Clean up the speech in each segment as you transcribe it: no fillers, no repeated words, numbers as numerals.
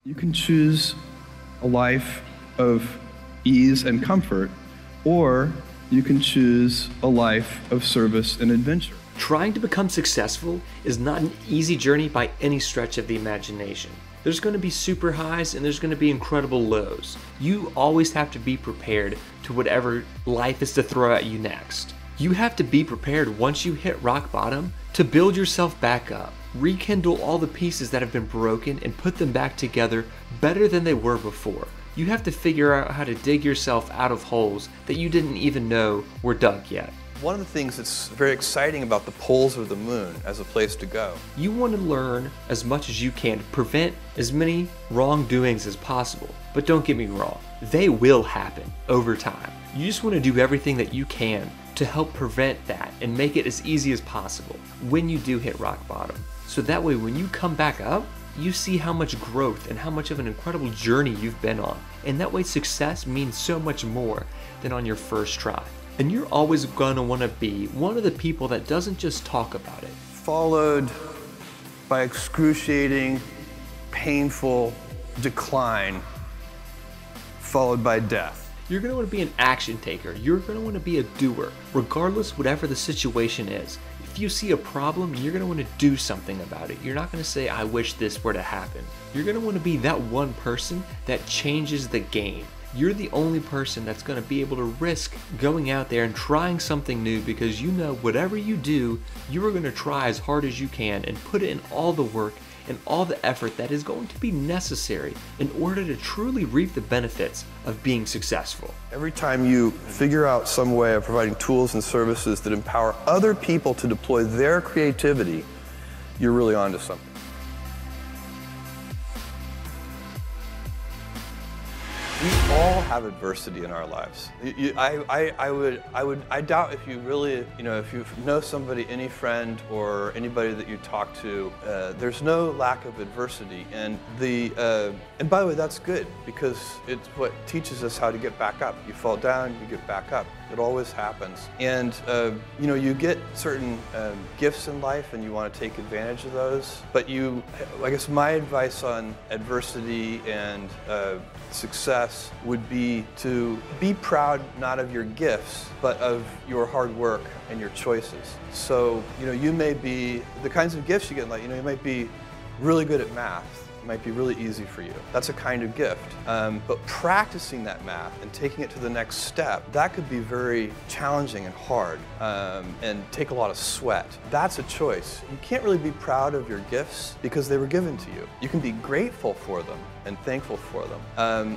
You can choose a life of ease and comfort, or you can choose a life of service and adventure. Trying to become successful is not an easy journey by any stretch of the imagination. There's going to be super highs and there's going to be incredible lows. You always have to be prepared to whatever life is to throw at you next. You have to be prepared once you hit rock bottom to build yourself back up, rekindle all the pieces that have been broken and put them back together better than they were before. You have to figure out how to dig yourself out of holes that you didn't even know were dug yet. One of the things that's very exciting about the poles of the moon as a place to go. You want to learn as much as you can to prevent as many wrongdoings as possible. But don't get me wrong, they will happen over time. You just want to do everything that you can to help prevent that and make it as easy as possible when you do hit rock bottom. So that way when you come back up, you see how much growth and how much of an incredible journey you've been on. And that way success means so much more than on your first try. And you're always going to want to be one of the people that doesn't just talk about it. Followed by excruciating, painful decline, followed by death. You're going to want to be an action taker. You're going to want to be a doer, regardless whatever the situation is. If you see a problem, you're going to want to do something about it. You're not going to say, I wish this were to happen. You're going to want to be that one person that changes the game. You're the only person that's going to be able to risk going out there and trying something new, because you know whatever you do, you are going to try as hard as you can and put in all the work and all the effort that is going to be necessary in order to truly reap the benefits of being successful. Every time you figure out some way of providing tools and services that empower other people to deploy their creativity, you're really onto something. We all have adversity in our lives. I doubt if you really, if you know somebody, any friend or anybody that you talk to, there's no lack of adversity. And by the way, that's good, because it's what teaches us how to get back up. You fall down, you get back up. It always happens. And you get certain gifts in life and you want to take advantage of those. But I guess my advice on adversity and success would be to be proud not of your gifts, but of your hard work and your choices. So, you may be, the kinds of gifts you get, you might be really good at math. It might be really easy for you. That's a kind of gift. But practicing that math and taking it to the next step, that could be very challenging and hard and take a lot of sweat. That's a choice. You can't really be proud of your gifts because they were given to you. You can be grateful for them and thankful for them.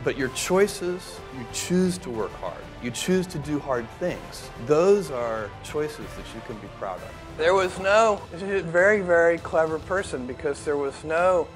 But your choices, you choose to work hard. You choose to do hard things. Those are choices that you can be proud of. There was no very, very clever person, because there was no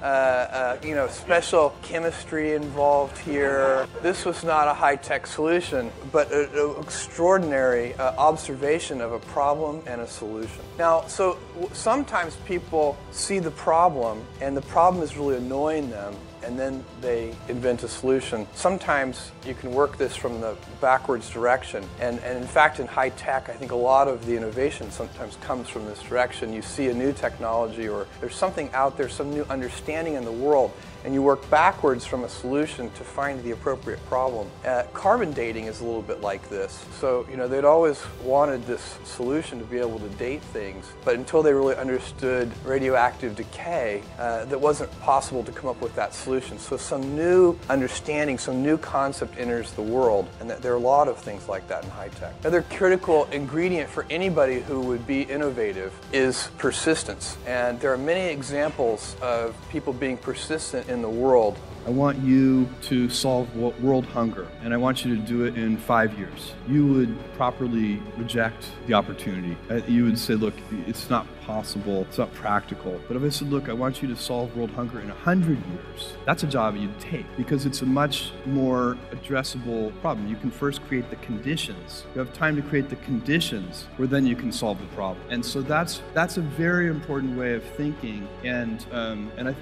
special chemistry involved here. This was not a high-tech solution, but an extraordinary observation of a problem and a solution. Now, so sometimes people see the problem and the problem is really annoying them, and then they invent a solution. Sometimes you can work this from the backwards direction. And in fact, in high tech, I think a lot of the innovation sometimes comes from this direction. You see a new technology, or there's something out there, some new understanding in the world, and you work backwards from a solution to find the appropriate problem. Carbon dating is a little bit like this. So, they'd always wanted this solution to be able to date things, but until they really understood radioactive decay, that wasn't possible to come up with that solution. So some new understanding, some new concept enters the world, and there are a lot of things like that in high tech. Another critical ingredient for anybody who would be innovative is persistence. And there are many examples of people being persistent in the world. I want you to solve world hunger, and I want you to do it in 5 years. You would properly reject the opportunity. You would say, look, it's not possible, it's not practical. But if I said, look, I want you to solve world hunger in 100 years, that's a job you'd take, because it's a much more addressable problem. You can first create the conditions. You have time to create the conditions where then you can solve the problem. And so that's a very important way of thinking, and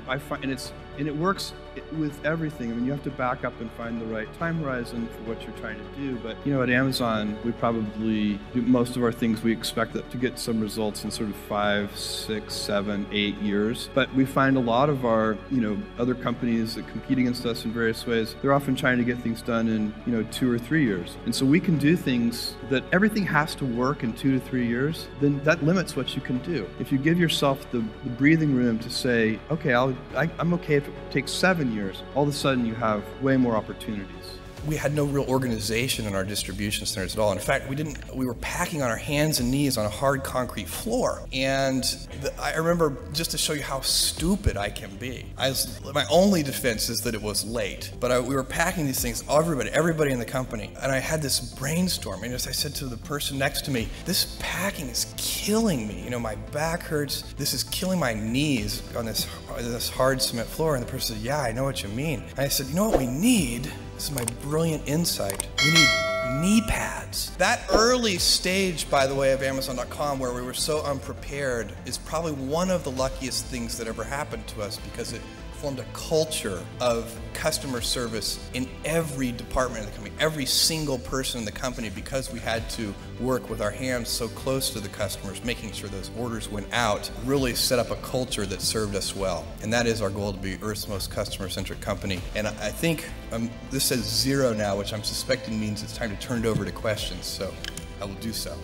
I find, and it works with everything, I mean, you have to back up and find the right time horizon for what you're trying to do. But, at Amazon, we probably do most of our things, we expect that to get some results in sort of 5, 6, 7, 8 years. But we find a lot of our, other companies that compete against us in various ways, they're often trying to get things done in, 2 or 3 years. And so we can do things that everything has to work in 2 to 3 years, then that limits what you can do. If you give yourself the breathing room to say, okay, I'm okay if it takes 7 years, all of a sudden you have way more opportunities. We had no real organization in our distribution centers at all. In fact, we were packing on our hands and knees on a hard concrete floor. And I remember, just to show you how stupid I can be, my only defense is that it was late. But we were packing these things, everybody in the company. And I had this brainstorm. And as I said to the person next to me, this packing is killing me. My back hurts. This is killing my knees on this hard cement floor. And the person said, yeah, I know what you mean. And I said, you know what we need? This is my brilliant insight. We need knee pads. That early stage, by the way, of Amazon.com, where we were so unprepared, is probably one of the luckiest things that ever happened to us, because it formed a culture of customer service in every department of the company, every single person in the company, because we had to work with our hands so close to the customers, making sure those orders went out, really set up a culture that served us well. And that is our goal, to be Earth's most customer-centric company. And I think this says 0 now, which I'm suspecting means it's time to turn it over to questions, so I will do so.